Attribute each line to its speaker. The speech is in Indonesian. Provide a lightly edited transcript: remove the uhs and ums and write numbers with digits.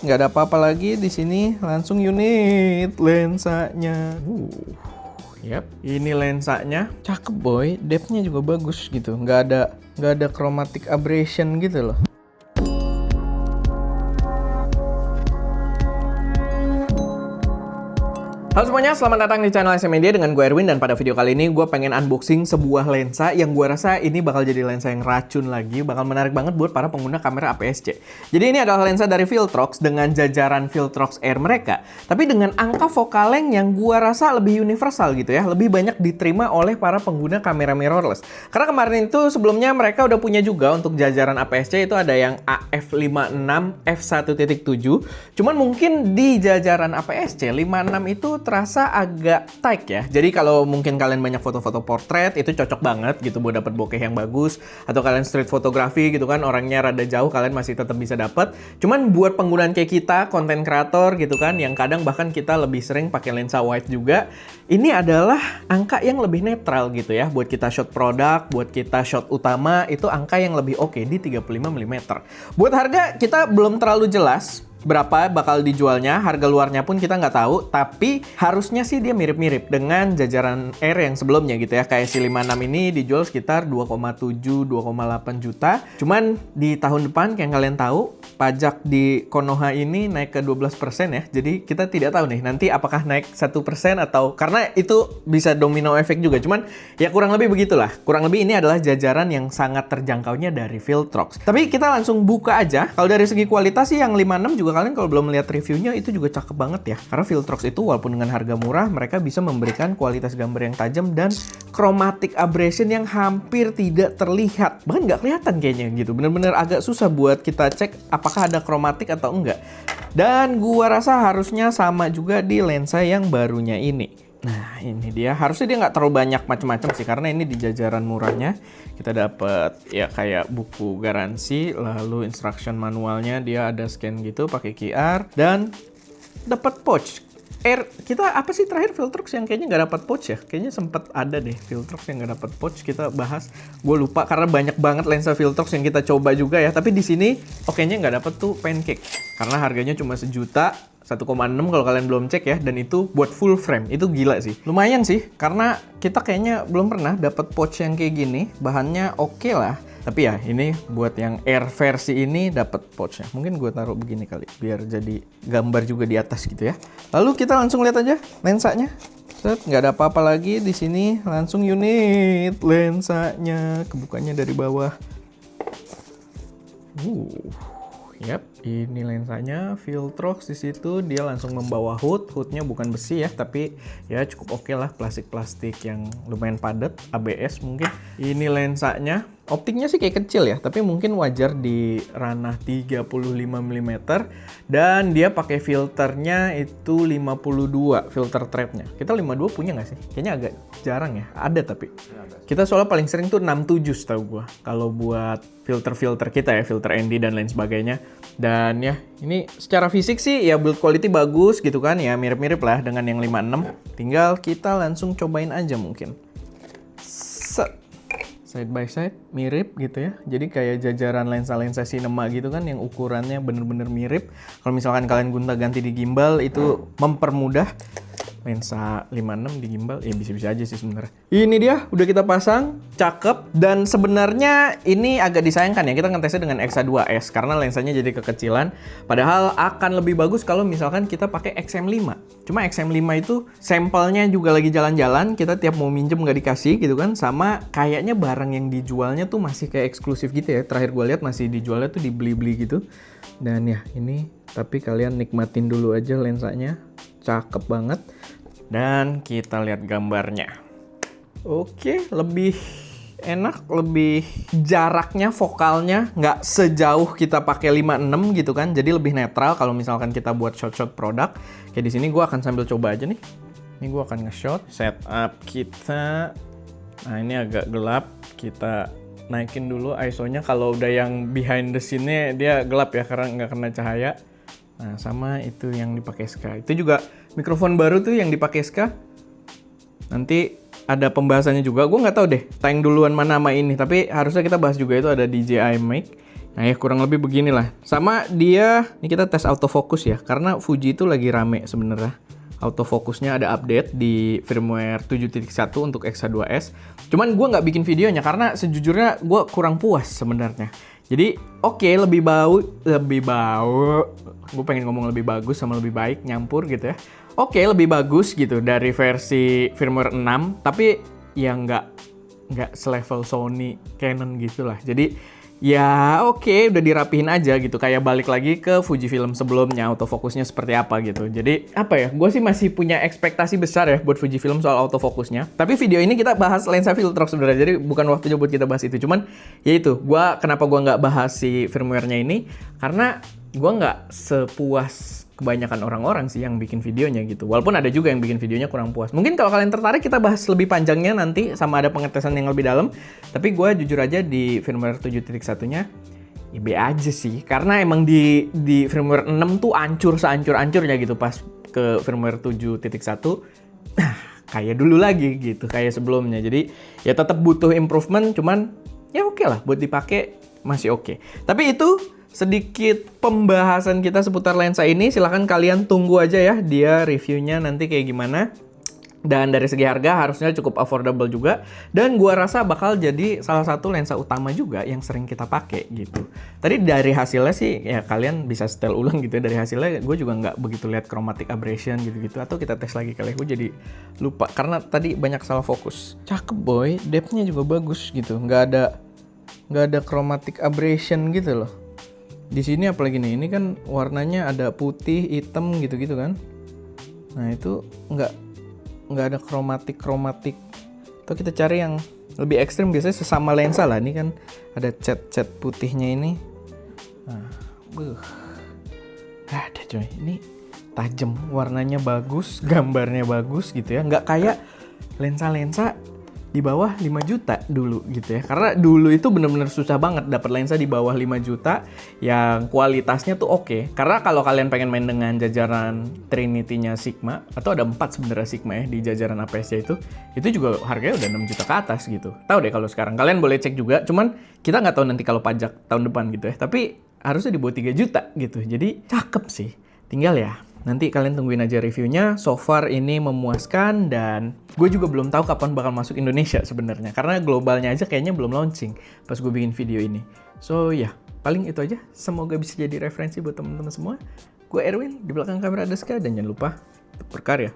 Speaker 1: nggak ada apa-apa lagi di sini. Langsung unit lensanya. Yap, ini lensanya. Cakep boy, depth-nya juga bagus gitu. Nggak ada chromatic aberration gitu loh. Halo semuanya, selamat datang di channel SM Media dengan gue Erwin, dan pada video kali ini gue pengen unboxing sebuah lensa yang gue rasa ini bakal jadi lensa yang racun lagi, bakal menarik banget buat para pengguna kamera APS-C. Jadi ini adalah lensa dari Viltrox dengan jajaran Viltrox Air mereka, tapi dengan angka focal length yang gue rasa lebih universal gitu ya, lebih banyak diterima oleh para pengguna kamera mirrorless. Karena kemarin itu sebelumnya mereka udah punya juga untuk jajaran APS-C, itu ada yang AF56, F1.7, cuman mungkin di jajaran APS-C 56 itu terasa agak tight ya. Jadi kalau mungkin kalian banyak foto-foto portrait itu cocok banget gitu buat dapat bokeh yang bagus, atau kalian street fotografi gitu kan, orangnya rada jauh kalian masih tetap bisa dapat. Cuman buat penggunaan kayak kita, konten kreator gitu kan, yang kadang bahkan kita lebih sering pakai lensa wide juga, ini adalah angka yang lebih netral gitu ya. Buat kita shot produk, buat kita shot utama, itu angka yang lebih oke di 35 mm. Buat harga kita belum terlalu jelas berapa bakal dijualnya, harga luarnya pun kita nggak tahu, tapi harusnya sih dia mirip-mirip dengan jajaran Air yang sebelumnya gitu ya. Kayak si 56 ini dijual sekitar 2,7-2,8 juta. Cuman di tahun depan kayak kalian tahu, pajak di Konoha ini naik ke 12% ya. Jadi kita tidak tahu nih nanti apakah naik 1% atau, karena itu bisa domino efek juga. Cuman ya kurang lebih begitulah. Kurang lebih ini adalah jajaran yang sangat terjangkaunya dari Viltrox. Tapi kita langsung buka aja. Kalau dari segi kualitas sih yang 56 juga kalian kalau belum melihat reviewnya itu juga cakep banget ya. Karena Viltrox itu walaupun dengan harga murah, mereka bisa memberikan kualitas gambar yang tajam dan chromatic aberration yang hampir tidak terlihat. Bahkan nggak kelihatan kayaknya gitu. Bener-bener agak susah buat kita cek apakah ada chromatic atau enggak. Dan gua rasa harusnya sama juga di lensa yang barunya ini. Nah ini dia, harusnya dia nggak terlalu banyak macam-macam sih, karena ini di jajaran murahnya kita dapat ya kayak buku garansi, lalu instruction manualnya dia ada scan gitu pakai QR, dan dapat pouch. Air kita apa sih terakhir Viltrox yang kayaknya nggak dapat pouch ya? Kayaknya sempat ada deh Viltrox yang nggak dapat pouch, kita bahas. Gue lupa karena banyak banget lensa Viltrox yang kita coba juga ya. Tapi di sini okenya nggak dapat tuh pancake karena harganya cuma sejuta. 1,6 kalau kalian belum cek ya, dan itu buat full frame. Itu gila sih. Lumayan sih, karena kita kayaknya belum pernah dapat pouch yang kayak gini. Bahannya oke lah. Tapi ya, ini buat yang Air versi ini dapat pouchnya. Mungkin gue taruh begini kali, biar jadi gambar juga di atas gitu ya. Lalu kita langsung lihat aja lensanya. Set, nggak ada apa-apa lagi di sini. Langsung unit lensanya. Kebukanya dari bawah. Yap, ini lensanya Viltrox. Di situ dia langsung membawa hoodnya bukan besi ya, tapi ya cukup oke lah, plastik yang lumayan padat, ABS mungkin. Ini lensanya, optiknya sih kayak kecil ya, tapi mungkin wajar di ranah 35 mm, dan dia pakai filternya itu 52 filter trapnya. Kita 52 punya nggak sih? Kayaknya agak jarang ya, ada tapi. Kita soalnya paling sering tuh 67 setahu gua kalau buat filter-filter kita ya, filter ND dan lain sebagainya. Dan ya, ini secara fisik sih ya build quality bagus gitu kan ya, mirip-mirip lah dengan yang 56. Tinggal kita langsung cobain aja mungkin. Side by side mirip gitu ya. Jadi kayak jajaran lensa-lensa Cinema gitu kan yang ukurannya bener-bener mirip. Kalau misalkan kalian gonta-ganti di gimbal itu mempermudah. Lensa 56 di gimbal ya bisa-bisa aja sih sebenarnya. Ini dia udah kita pasang, cakep, dan sebenarnya ini agak disayangkan ya kita ngetesnya dengan X2S karena lensanya jadi kekecilan. Padahal akan lebih bagus kalau misalkan kita pakai XM5. Cuma XM5 itu sampelnya juga lagi jalan-jalan, kita tiap mau minjem nggak dikasih gitu kan, sama kayaknya barang yang dijualnya tuh masih kayak eksklusif gitu ya. Terakhir gue lihat masih dijualnya tuh dibeli-beli gitu. Dan ya ini, tapi kalian nikmatin dulu aja lensanya. Cakep banget. Dan kita lihat gambarnya. Oke, lebih enak, lebih jaraknya, vokalnya nggak sejauh kita pakai 56 gitu kan. Jadi lebih netral kalau misalkan kita buat shot-shot produk. Kayak di sini gue akan sambil coba aja nih. Ini gue akan nge-shot. Setup kita. Nah ini agak gelap. Kita naikin dulu ISO-nya. Kalau udah yang behind the scene-nya dia gelap ya karena nggak kena cahaya. Nah sama itu yang dipakai SK. Itu juga mikrofon baru tuh yang dipakai SK. Nanti ada pembahasannya juga. Gue nggak tahu deh tayang duluan mana sama ini. Tapi harusnya kita bahas juga, itu ada DJI mic Nah ya kurang lebih beginilah. Sama dia, ini kita tes autofocus ya, karena Fuji itu lagi rame sebenarnya. Autofocusnya ada update di firmware 7.1 untuk X2S. Cuman gue nggak bikin videonya karena sejujurnya gue kurang puas sebenarnya. Jadi oke, lebih bau. Gue pengen ngomong lebih bagus sama lebih baik, nyampur gitu ya. Oke, lebih bagus gitu dari versi firmware 6, tapi ya nggak selevel Sony, Canon gitu lah. Jadi ya oke, udah dirapihin aja gitu. Kayak balik lagi ke Fujifilm sebelumnya, autofokusnya seperti apa gitu. Jadi apa ya, gue sih masih punya ekspektasi besar ya buat Fujifilm soal autofokusnya. Tapi video ini kita bahas lensa Viltrox sebenarnya, jadi bukan waktunya buat kita bahas itu. Cuman ya itu, kenapa gue nggak bahas si firmware-nya ini, karena gue nggak sepuas kebanyakan orang-orang sih yang bikin videonya gitu. Walaupun ada juga yang bikin videonya kurang puas. Mungkin kalau kalian tertarik kita bahas lebih panjangnya nanti sama ada pengetesan yang lebih dalam. Tapi gue jujur aja di firmware 7.1-nya ya B aja sih. Karena emang di firmware 6 tuh ancur seancur-ancurnya gitu. Pas ke firmware 7.1 kayak dulu lagi gitu, kayak sebelumnya. Jadi ya tetap butuh improvement, cuman ya oke lah buat dipakai, masih oke. Tapi itu sedikit pembahasan kita seputar lensa ini. Silahkan kalian tunggu aja ya dia reviewnya nanti kayak gimana. Dan dari segi harga harusnya cukup affordable juga. Dan gua rasa bakal jadi salah satu lensa utama juga yang sering kita pakai gitu. Tadi dari hasilnya sih ya kalian bisa setel ulang gitu ya. Dari hasilnya gue juga nggak begitu lihat chromatic aberration gitu-gitu. Atau kita tes lagi kali, gue jadi lupa karena tadi banyak salah fokus. Cakep boy, depth-nya juga bagus gitu. Nggak ada chromatic aberration gitu loh. Di sini apalagi nih, ini kan warnanya ada putih, hitam gitu-gitu kan. Nah itu nggak ada kromatik. Atau kita cari yang lebih ekstrim, biasanya sesama lensa lah. Ini kan ada cat putihnya ini. Nah, ada coy, ini tajam, warnanya bagus, gambarnya bagus gitu ya. Nggak kayak lensa-lensa di bawah 5 juta dulu gitu ya. Karena dulu itu bener-bener susah banget dapat lensa di bawah 5 juta yang kualitasnya tuh oke. Karena kalau kalian pengen main dengan jajaran Trinity-nya Sigma, atau ada 4 sebenarnya Sigma ya di jajaran APS-C itu juga harganya udah 6 juta ke atas gitu. Tahu deh kalau sekarang. Kalian boleh cek juga, cuman kita nggak tahu nanti kalau pajak tahun depan gitu ya. Tapi harusnya di bawah 3 juta gitu. Jadi cakep sih. Tinggal ya nanti kalian tungguin aja reviewnya. So far ini memuaskan dan gue juga belum tahu kapan bakal masuk Indonesia sebenarnya. Karena globalnya aja kayaknya belum launching pas gue bikin video ini. So ya, paling itu aja. Semoga bisa jadi referensi buat teman-teman semua. Gue Erwin, di belakang kamera ada Ska, dan jangan lupa tetap berkarya.